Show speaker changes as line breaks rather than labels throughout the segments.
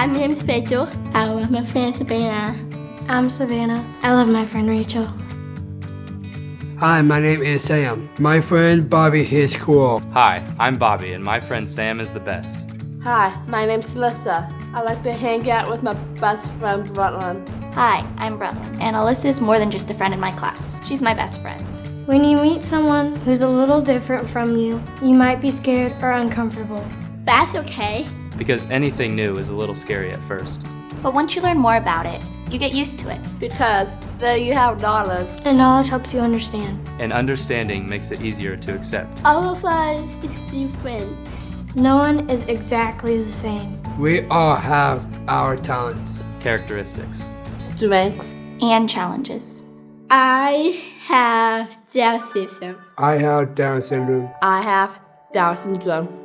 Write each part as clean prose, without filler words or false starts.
My name's Rachel. I love my friend Savannah.
I'm Savannah. I love my friend Rachel.
Hi, my name is Sam. My friend Bobby is cool.
Hi, I'm Bobby, and my friend Sam is the best.
Hi, my name's Alyssa. I like to hang out with my best friend Brooklyn.
Hi, I'm Brooklyn, and Alyssa is more than just a friend in my class. She's my best friend.
When you meet someone who's a little different from you, you might be scared or uncomfortable.
That's okay.
Because anything new is a little scary at first.
But once you learn more about it, you get used to it.
Because there you have knowledge.
And knowledge helps you understand.
And understanding makes it easier to accept.
All of us is different.
No one is exactly the same.
We all have our talents.
Characteristics.
Strengths.
And challenges.
I have Down syndrome.
I have Down syndrome.
I have Down syndrome.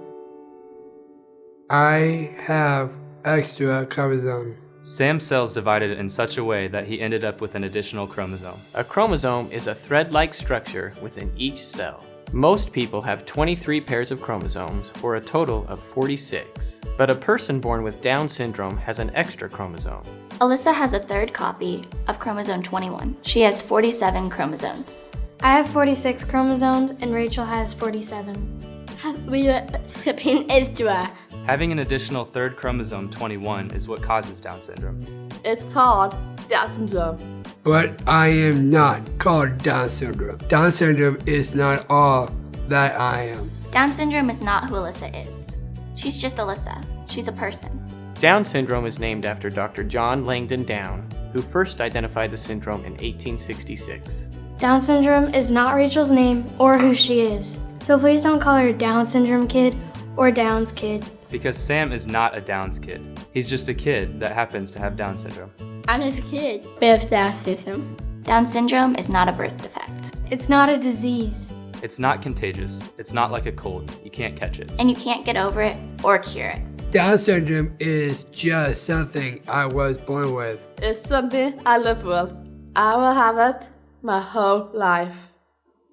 I have extra chromosome.
Sam's cells divided in such a way that he ended up with an additional chromosome.
A chromosome is a thread-like structure within each cell. Most people have 23 pairs of chromosomes for a total of 46. But a person born with Down syndrome has an extra chromosome.
Alyssa has a third copy of chromosome 21. She has 47 chromosomes.
I have 46 chromosomes and Rachel has 47.
We are sipping extra.
Having an additional third chromosome 21 is what causes Down syndrome.
It's called Down syndrome.
But I am not called Down syndrome. Down syndrome is not all that I am.
Down syndrome is not who Alyssa is. She's just Alyssa. She's a person.
Down syndrome is named after Dr. John Langdon Down, who first identified the syndrome in 1866.
Down syndrome is not Rachel's name or who she is. So please don't call her Down syndrome kid or Downs kid.
Because Sam is not a Downs kid. He's just a kid that happens to have Down syndrome.
I'm a kid with Down syndrome.
Down syndrome is not a birth defect.
It's not a disease.
It's not contagious. It's not like a cold. You can't catch it.
And you can't get over it or cure it.
Down syndrome is just something I was born with.
It's something I live with. I will have it my whole life.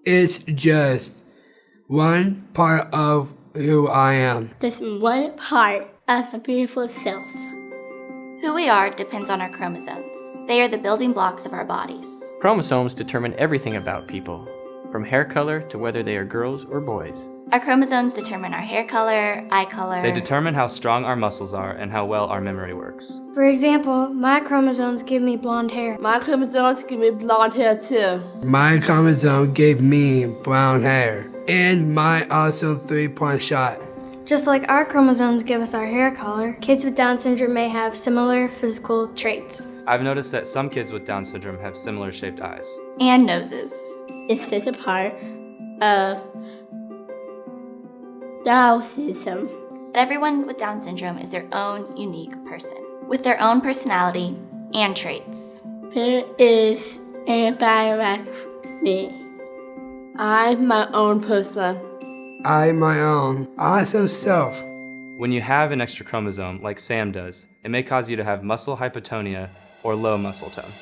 It's just one part of who I am.
Just one part of a beautiful self.
Who we are depends on our chromosomes. They are the building blocks of our bodies.
Chromosomes determine everything about people, from hair color to whether they are girls or boys.
Our chromosomes determine our hair color, eye color.
They determine how strong our muscles are and how well our memory works.
For example, my chromosomes give me blonde hair.
My chromosomes give me blonde hair too.
My chromosome gave me brown hair. And my awesome 3-point shot.
Just like our chromosomes give us our hair color, kids with Down syndrome may have similar physical traits.
I've noticed that some kids with Down syndrome have similar shaped eyes.
And noses.
It's just a part of Down syndrome.
But everyone with Down syndrome is their own unique person, with their own personality and traits.
There is anybody like me.
I'm my own person.
I'm my own awesome self.
When you have an extra chromosome, like Sam does, it may cause you to have muscle hypotonia or low muscle tone.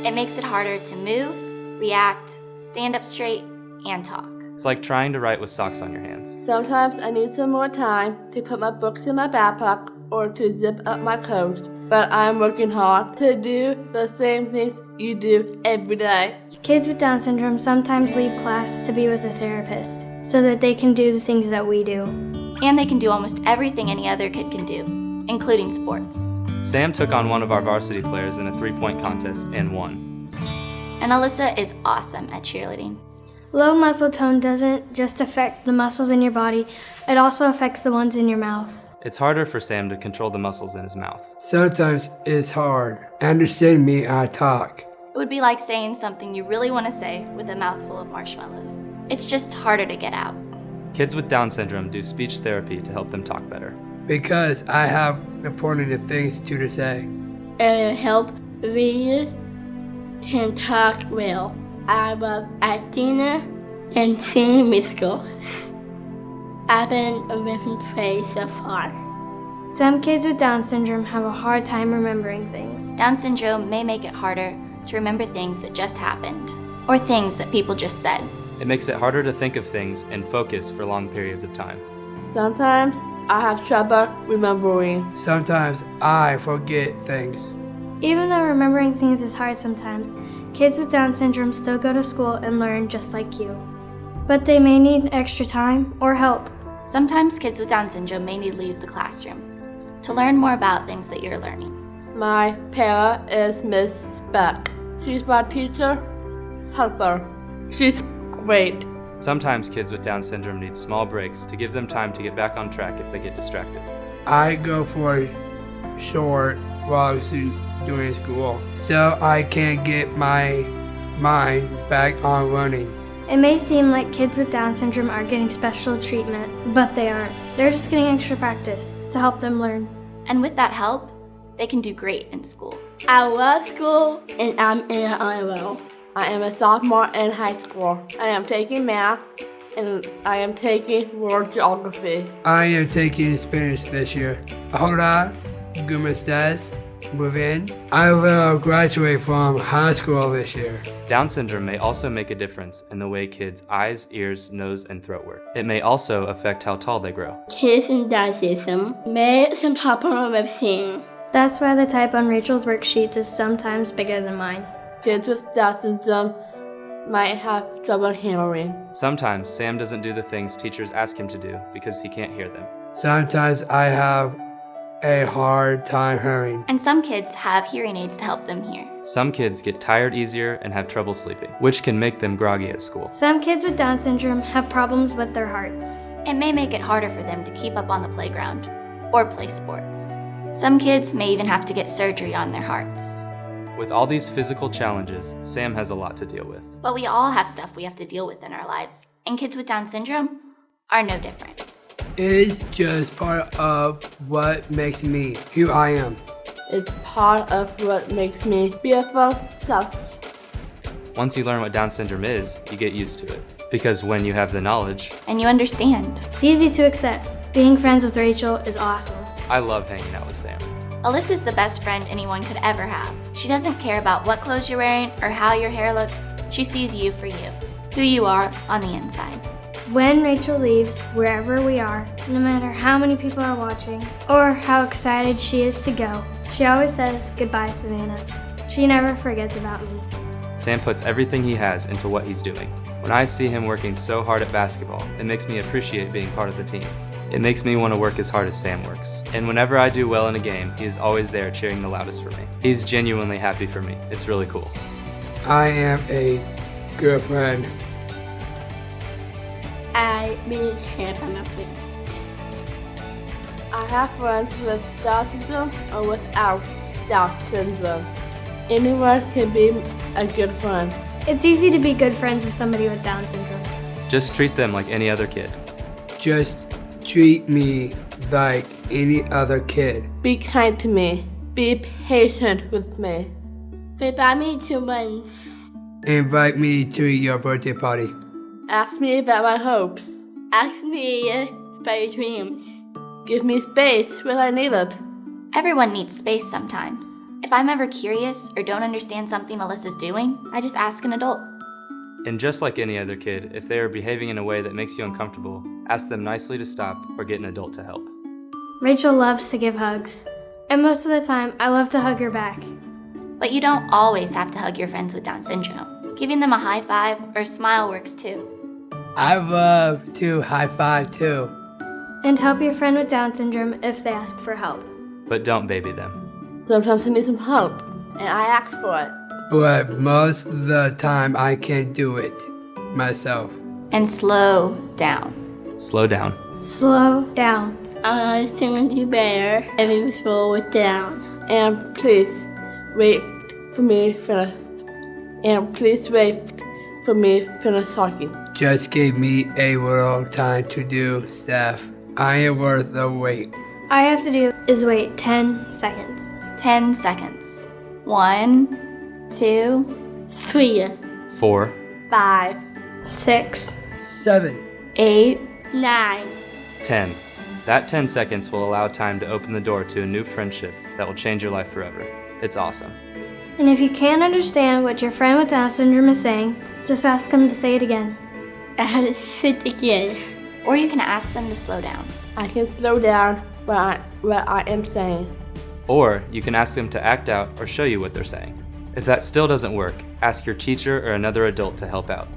It makes it harder to move, react, stand up straight, and talk.
It's like trying to write with socks on your hands.
Sometimes I need some more time to put my books in my backpack or to zip up my coat. But I'm working hard to do the same things you do every day.
Kids with Down syndrome sometimes leave class to be with a therapist so that they can do the things that we do.
And they can do almost everything any other kid can do, including sports.
Sam took on one of our varsity players in a 3-point contest and won.
And Alyssa is awesome at cheerleading.
Low muscle tone doesn't just affect the muscles in your body, it also affects the ones in your mouth.
It's harder for Sam to control the muscles in his mouth.
Sometimes it's hard. Understand me, I talk.
It would be like saying something you really want to say with a mouthful of marshmallows. It's just harder to get out.
Kids with Down syndrome do speech therapy to help them talk better.
Because I have important things to say.
It will help we can talk well. I love acting and singing musicals. I've been a living praise so far.
Some kids with Down syndrome have a hard time remembering things.
Down syndrome may make it harder to remember things that just happened, or things that people just said.
It makes it harder to think of things and focus for long periods of time.
Sometimes I have trouble remembering.
Sometimes I forget things.
Even though remembering things is hard sometimes, kids with Down syndrome still go to school and learn just like you. But they may need extra time or help.
Sometimes kids with Down syndrome may need to leave the classroom to learn more about things that you're learning.
My parent is Miss Speck. She's my teacher's helper. She's great.
Sometimes kids with Down syndrome need small breaks to give them time to get back on track if they get distracted.
I go for short walks during school so I can get my mind back on running.
It may seem like kids with Down syndrome are getting special treatment, but they aren't. They're just getting extra practice to help them learn.
And with that help, they can do great in school.
I love school and I'm in honor roll.
I am a sophomore in high school. I am taking math and I am taking world geography.
I am taking Spanish this year. Hola, ¿cómo estás? Muy bien. I will graduate from high school this year.
Down syndrome may also make a difference in the way kids' eyes, ears, nose, and throat work. It may also affect how tall they grow.
Kids with Down syndrome may some problem with seeing.
That's why the type on Rachel's worksheets is sometimes bigger than mine.
Kids with Down syndrome might have trouble hearing.
Sometimes Sam doesn't do the things teachers ask him to do because he can't hear them.
Sometimes I have a hard time hearing.
And some kids have hearing aids to help them hear.
Some kids get tired easier and have trouble sleeping, which can make them groggy at school.
Some kids with Down syndrome have problems with their hearts.
It may make it harder for them to keep up on the playground or play sports. Some kids may even have to get surgery on their hearts.
With all these physical challenges, Sam has a lot to deal with.
But we all have stuff we have to deal with in our lives, and kids with Down syndrome are no different.
It's just part of what makes me who I am.
It's part of what makes me beautiful self.
Once you learn what Down syndrome is, you get used to it. Because when you have the knowledge,
And you understand.
It's easy to accept. Being friends with Rachel is awesome.
I love hanging out with Sam.
Alyssa's the best friend anyone could ever have. She doesn't care about what clothes you're wearing or how your hair looks. She sees you for you, who you are on the inside.
When Rachel leaves, wherever we are, no matter how many people are watching or how excited she is to go, she always says, "Goodbye, Savannah." She never forgets about me.
Sam puts everything he has into what he's doing. When I see him working so hard at basketball, it makes me appreciate being part of the team. It makes me want to work as hard as Sam works. And whenever I do well in a game, he is always there cheering the loudest for me. He's genuinely happy for me. It's really cool.
I am a good friend.
I really care for my friends.
I have friends with Down syndrome or without Down syndrome. Anyone can be a good friend.
It's easy to be good friends with somebody with Down syndrome.
Just treat them like any other kid.
Just treat me like any other kid.
Be kind to me. Be patient with me.
They buy me 2 months.
Invite me to your birthday party.
Ask me about my hopes.
Ask me about your dreams.
Give me space when I need it.
Everyone needs space sometimes. If I'm ever curious or don't understand something Alyssa's doing, I just ask an adult.
And just like any other kid, if they are behaving in a way that makes you uncomfortable, ask them nicely to stop or get an adult to help.
Rachel loves to give hugs. And most of the time, I love to hug her back.
But you don't always have to hug your friends with Down syndrome. Giving them a high five or a smile works too.
I love to high five too.
And help your friend with Down syndrome if they ask for help.
But don't baby them.
Sometimes I need some help, and I ask for it.
But most of the time I can do it myself.
And slow down.
Slow down.
Slow down.
I understand when you better if you slow it down.
And please wait for me to finish. And please wait for me to finish talking.
Just give me a little time to do stuff. I am worth the wait.
All I have to do is wait 10 seconds.
10 seconds. 1, 2,
3,
4,
5,
6.
7.
8.
9.
10. That 10 seconds will allow time to open the door to a new friendship that will change your life forever. It's awesome.
And if you can't understand what your friend with Down syndrome is saying, just ask them to say it again.
I have to sit again.
Or you can ask them to slow down.
I can slow down what I am saying.
Or you can ask them to act out or show you what they're saying. If that still doesn't work, ask your teacher or another adult to help out.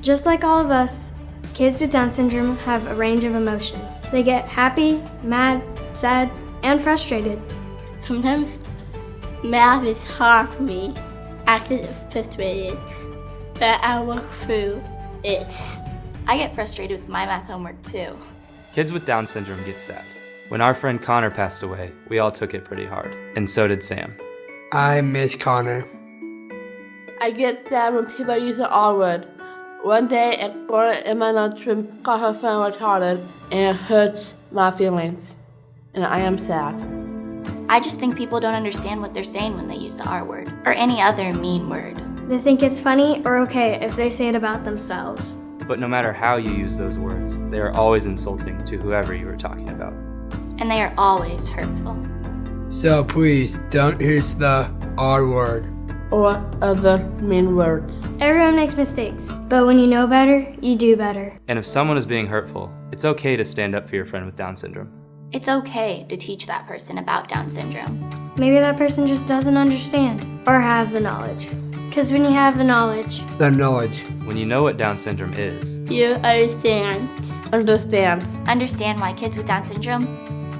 Just like all of us, kids with Down syndrome have a range of emotions. They get happy, mad, sad, and frustrated.
Sometimes math is hard for me. I get frustrated, but I work through it.
I get frustrated with my math homework too.
Kids with Down syndrome get sad. When our friend Connor passed away, we all took it pretty hard, and so did Sam.
I miss Connor.
I get sad when people use the R word. One day, a girl in my lunchroom called her friend retarded, and it hurts my feelings. And I am sad.
I just think people don't understand what they're saying when they use the R word, or any other mean word.
They think it's funny or okay if they say it about themselves.
But no matter how you use those words, they are always insulting to whoever you are talking about.
And they are always hurtful.
So please don't use the R word.
Or other mean words.
Everyone makes mistakes, but when you know better, you do better.
And if someone is being hurtful, it's okay to stand up for your friend with Down syndrome.
It's okay to teach that person about Down syndrome.
Maybe that person just doesn't understand or have the knowledge. Because when you have the knowledge,
When you know what Down syndrome is,
You understand.
Understand.
Understand why kids with Down syndrome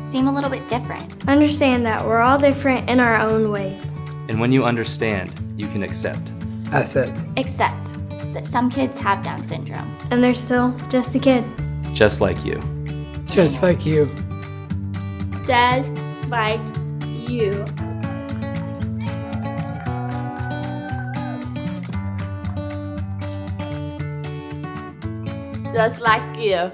seem a little bit different.
understand that we're all different in our own ways.
and when you understand, you can accept.
Assets.
Except that some kids have Down syndrome.
And they're still just a kid.
Just like you.
Just like you.
Just like you.
Just like you.